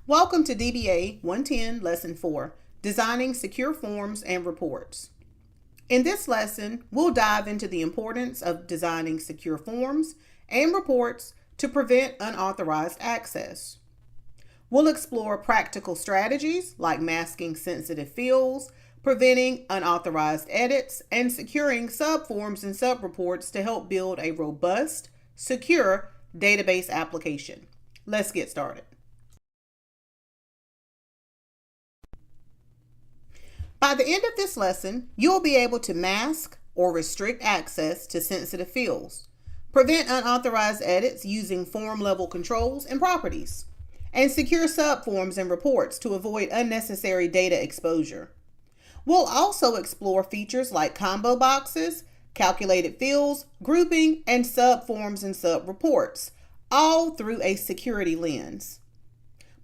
Welcome to DBA 110 Lesson 4, Designing Secure Forms and Reports. In this lesson, we'll dive into the importance of designing secure forms and reports to prevent unauthorized access. We'll explore practical strategies like masking sensitive fields, preventing unauthorized edits, and securing subforms and subreports to help build a robust, secure database application. Let's get started. By the end of this lesson, you'll be able to mask or restrict access to sensitive fields, prevent unauthorized edits using form-level controls and properties, and secure subforms and reports to avoid unnecessary data exposure. We'll also explore features like combo boxes, calculated fields, grouping, and subforms and subreports, all through a security lens.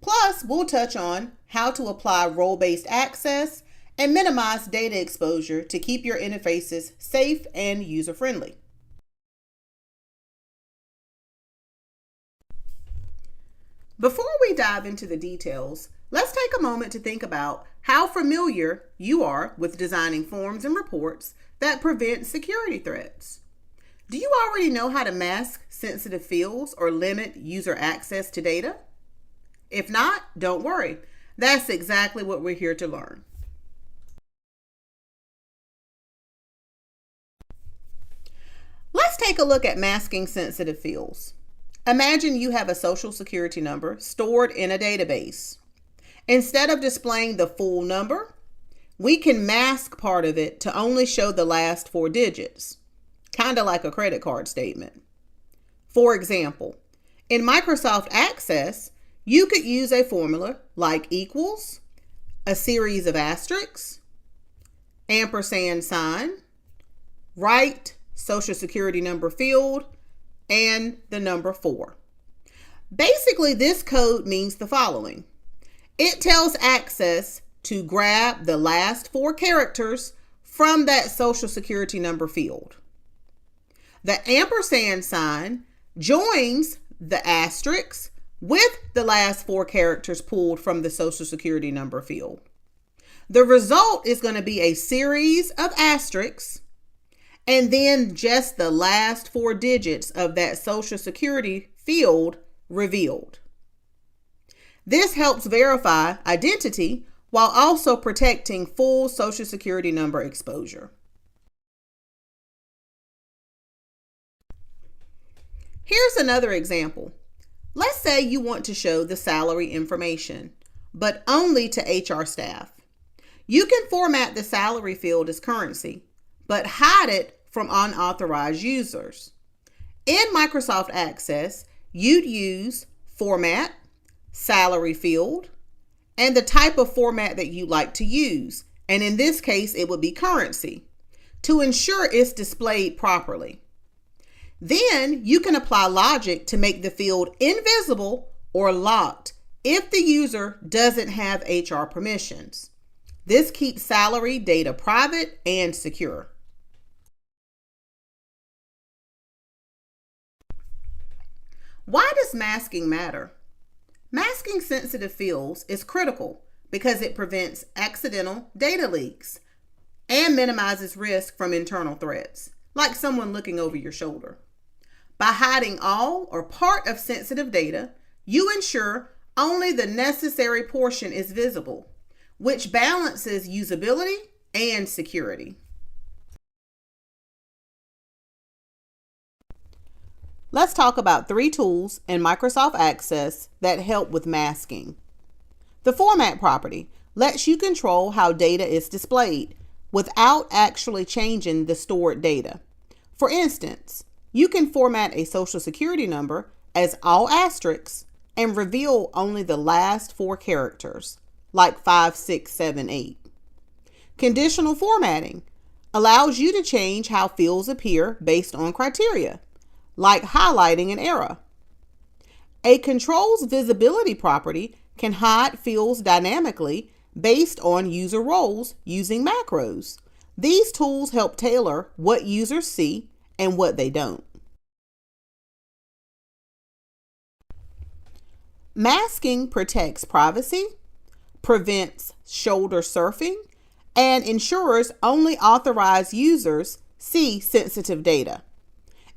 Plus, we'll touch on how to apply role-based access and minimize data exposure to keep your interfaces safe and user-friendly. Before we dive into the details, let's take a moment to think about how familiar you are with designing forms and reports that prevent security threats. Do you already know how to mask sensitive fields or limit user access to data? If not, don't worry. That's exactly what we're here to learn. Let's take a look at masking sensitive fields. Imagine you have a social security number stored in a database. Instead of displaying the full number, we can mask part of it to only show the last 4 digits, kind of like a credit card statement. For example, in Microsoft Access, you could use a formula like equals, a series of asterisks, ampersand sign, right social security number field, and the number 4. Basically, this code means the following. It tells Access to grab the last 4 characters from that social security number field. The ampersand sign joins the asterisk with the last 4 characters pulled from the social security number field. The result is going to be a series of asterisks and then just the last 4 digits of that social security field revealed. This helps verify identity while also protecting full social security number exposure. Here's another example. Let's say you want to show the salary information, but only to HR staff. You can format the salary field as currency, but hide it from unauthorized users. In Microsoft Access, you'd use format, salary field, and the type of format that you like to use. And in this case, it would be currency to ensure it's displayed properly. Then you can apply logic to make the field invisible or locked if the user doesn't have HR permissions. This keeps salary data private and secure. Why does masking matter? Masking sensitive fields is critical because it prevents accidental data leaks and minimizes risk from internal threats, like someone looking over your shoulder. By hiding all or part of sensitive data, you ensure only the necessary portion is visible, which balances usability and security. Let's talk about 3 tools in Microsoft Access that help with masking. The format property lets you control how data is displayed without actually changing the stored data. For instance, you can format a social security number as all asterisks and reveal only the last 4 characters, like 5, 6, 7, 8. Conditional formatting allows you to change how fields appear based on criteria, like highlighting an error. A controls visibility property can hide fields dynamically based on user roles using macros. These tools help tailor what users see and what they don't. Masking protects privacy, prevents shoulder surfing, and ensures only authorized users see sensitive data.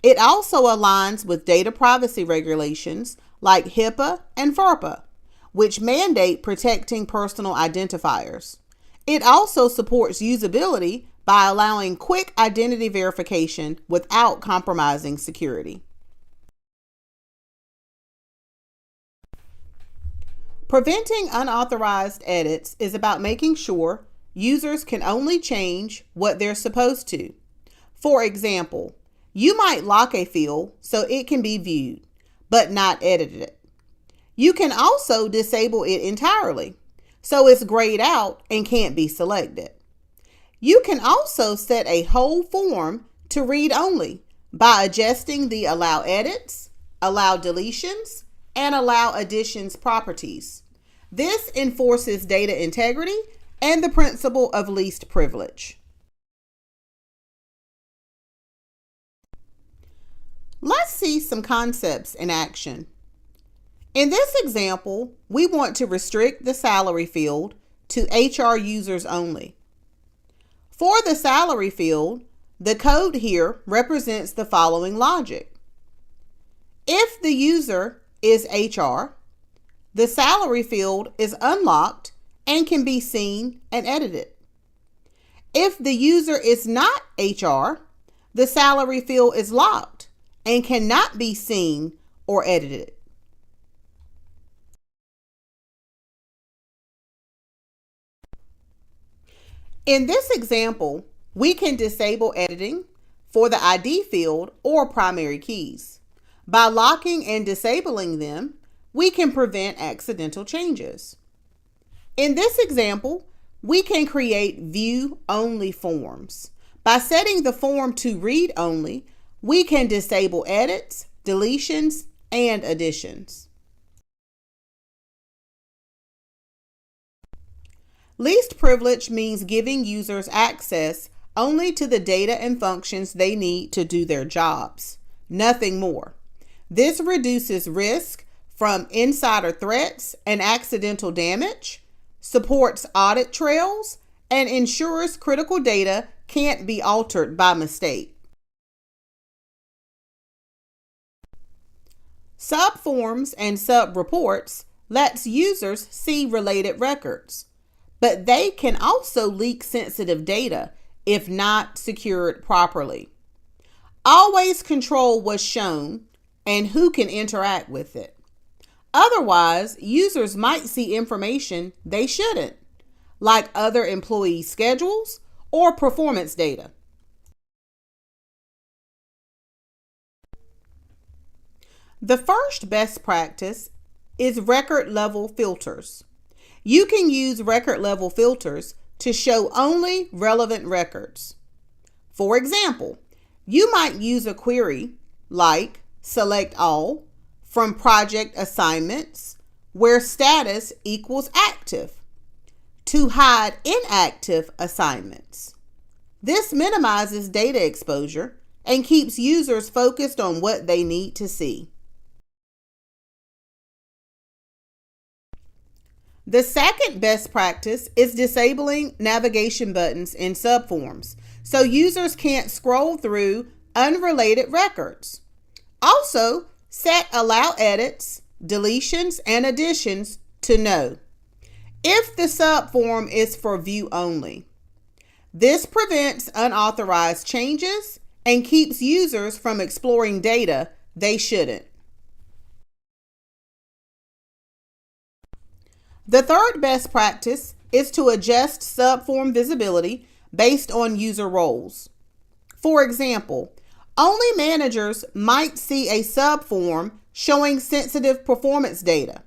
It also aligns with data privacy regulations like HIPAA and FERPA, which mandate protecting personal identifiers. It also supports usability by allowing quick identity verification without compromising security. Preventing unauthorized edits is about making sure users can only change what they're supposed to. For example, you might lock a field so it can be viewed, but not edited. You can also disable it entirely, so it's grayed out and can't be selected. You can also set a whole form to read only by adjusting the allow edits, allow deletions, and allow additions properties. This enforces data integrity and the principle of least privilege. Let's see some concepts in action. In this example, we want to restrict the salary field to HR users only. For the salary field, the code here represents the following logic. If the user is HR, the salary field is unlocked and can be seen and edited. If the user is not HR, the salary field is locked and cannot be seen or edited. In this example, we can disable editing for the ID field or primary keys. By locking and disabling them, we can prevent accidental changes. In this example, we can create view-only forms. By setting the form to read only, we can disable edits, deletions, and additions. Least privilege means giving users access only to the data and functions they need to do their jobs, nothing more. This reduces risk from insider threats and accidental damage, supports audit trails, and ensures critical data can't be altered by mistake. Subforms and subreports lets users see related records, but they can also leak sensitive data if not secured properly. Always control what's shown and who can interact with it. Otherwise, users might see information they shouldn't, like other employee schedules or performance data. The first best practice is record level filters. You can use record level filters to show only relevant records. For example, you might use a query like select all from project assignments where status equals active to hide inactive assignments. This minimizes data exposure and keeps users focused on what they need to see. The second best practice is disabling navigation buttons in subforms so users can't scroll through unrelated records. Also, set allow edits, deletions, and additions to no if the subform is for view only. This prevents unauthorized changes and keeps users from exploring data they shouldn't. The third best practice is to adjust subform visibility based on user roles. For example, only managers might see a subform showing sensitive performance data.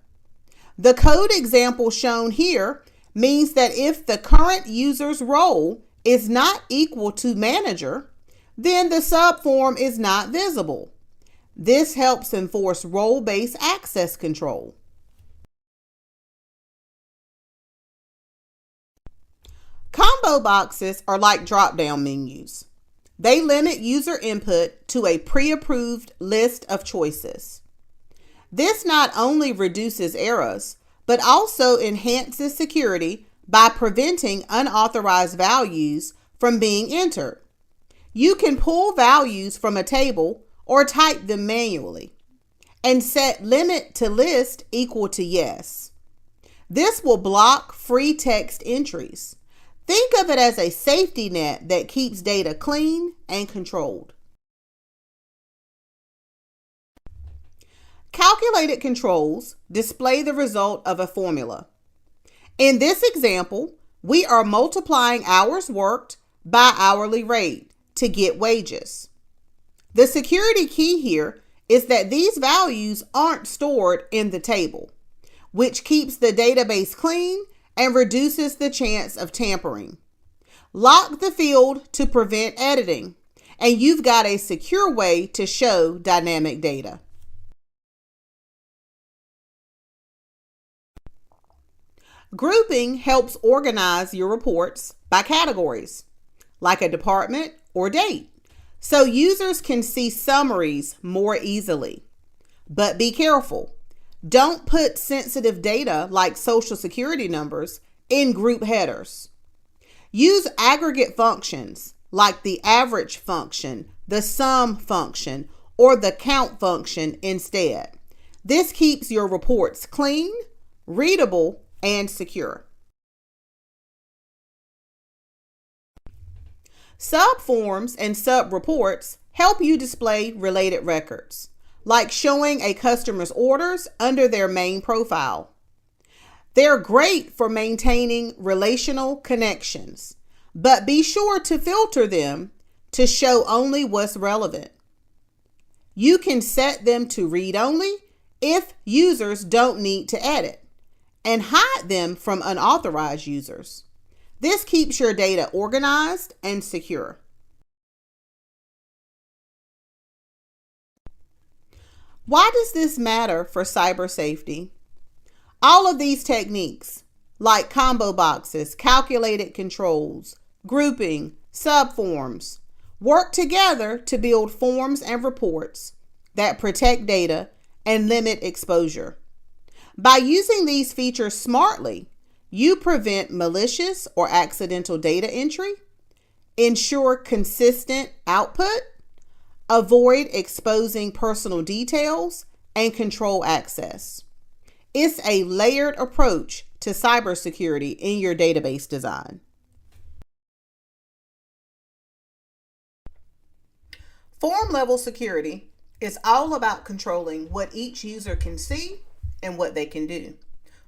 The code example shown here means that if the current user's role is not equal to manager, then the subform is not visible. This helps enforce role-based access control. Combo boxes are like drop-down menus. They limit user input to a pre-approved list of choices. This not only reduces errors, but also enhances security by preventing unauthorized values from being entered. You can pull values from a table or type them manually and set limit to list equal to yes. This will block free text entries. Think of it as a safety net that keeps data clean and controlled. Calculated controls display the result of a formula. In this example, we are multiplying hours worked by hourly rate to get wages. The security key here is that these values aren't stored in the table, which keeps the database clean and reduces the chance of tampering. Lock the field to prevent editing, and you've got a secure way to show dynamic data. Grouping helps organize your reports by categories, like a department or date, so users can see summaries more easily. But be careful. Don't put sensitive data like social security numbers in group headers. Use aggregate functions like the average function, the sum function, or the count function instead. This keeps your reports clean, readable, and secure. Subforms and subreports help you display related records, like showing a customer's orders under their main profile. They're great for maintaining relational connections, but be sure to filter them to show only what's relevant. You can set them to read only if users don't need to edit, and hide them from unauthorized users. This keeps your data organized and secure. Why does this matter for cyber safety? All of these techniques, like combo boxes, calculated controls, grouping, subforms, work together to build forms and reports that protect data and limit exposure. By using these features smartly, you prevent malicious or accidental data entry, ensure consistent output, avoid exposing personal details, and control access. It's a layered approach to cybersecurity in your database design. Form-level security is all about controlling what each user can see and what they can do.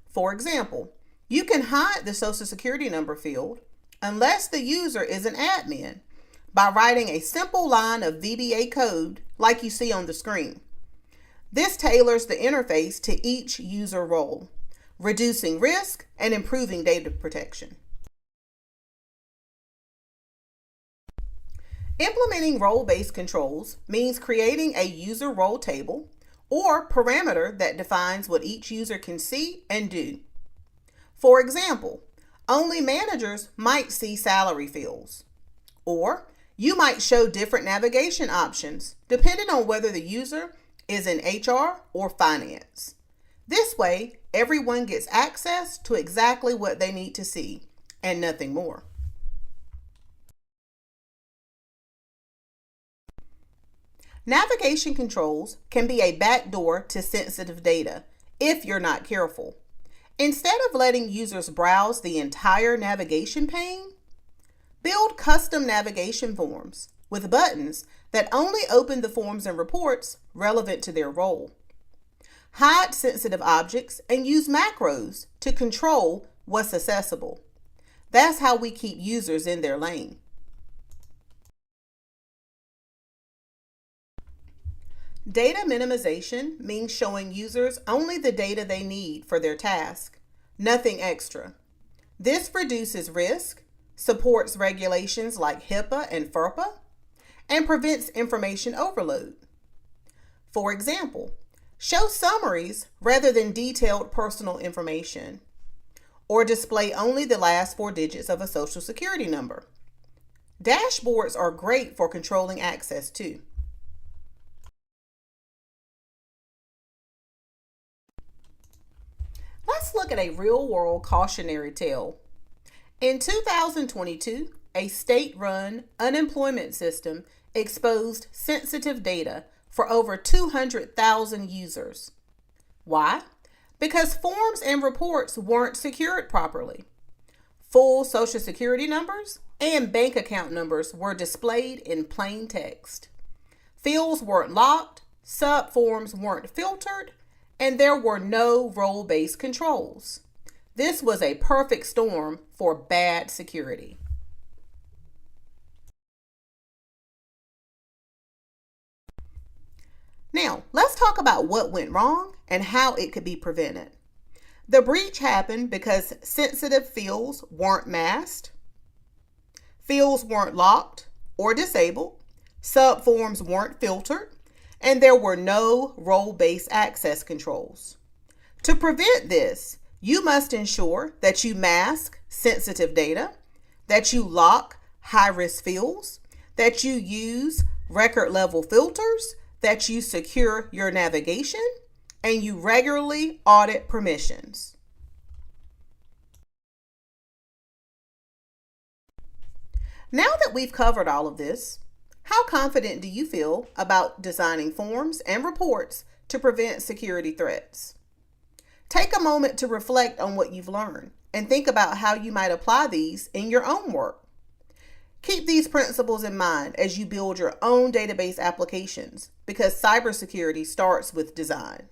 For example, you can hide the social security number field unless the user is an admin by writing a simple line of DBA code like you see on the screen. This tailors the interface to each user role, reducing risk and improving data protection. Implementing role-based controls means creating a user role table or parameter that defines what each user can see and do. For example, only managers might see salary fields, or you might show different navigation options depending on whether the user is in HR or finance. This way, everyone gets access to exactly what they need to see and nothing more. Navigation controls can be a backdoor to sensitive data if you're not careful. Instead of letting users browse the entire navigation pane, build custom navigation forms with buttons that only open the forms and reports relevant to their role. Hide sensitive objects and use macros to control what's accessible. That's how we keep users in their lane. Data minimization means showing users only the data they need for their task, nothing extra. This reduces risk, supports regulations like HIPAA and FERPA, and prevents information overload. For example, show summaries rather than detailed personal information, or display only the last 4 digits of a social security number. Dashboards are great for controlling access too. let's look at a real-world cautionary tale. In 2022, a state-run unemployment system exposed sensitive data for over 200,000 users. Why? Because forms and reports weren't secured properly. Full Social Security numbers and bank account numbers were displayed in plain text. Fields weren't locked, subforms weren't filtered, and there were no role-based controls. This was a perfect storm for bad security. Now, let's talk about what went wrong and how it could be prevented. The breach happened because sensitive fields weren't masked, fields weren't locked or disabled, subforms weren't filtered, and there were no role-based access controls. To prevent this, you must ensure that you mask sensitive data, that you lock high-risk fields, that you use record-level filters, that you secure your navigation, and you regularly audit permissions. Now that we've covered all of this, how confident do you feel about designing forms and reports to prevent security threats? Take a moment to reflect on what you've learned and think about how you might apply these in your own work. Keep these principles in mind as you build your own database applications because cybersecurity starts with design.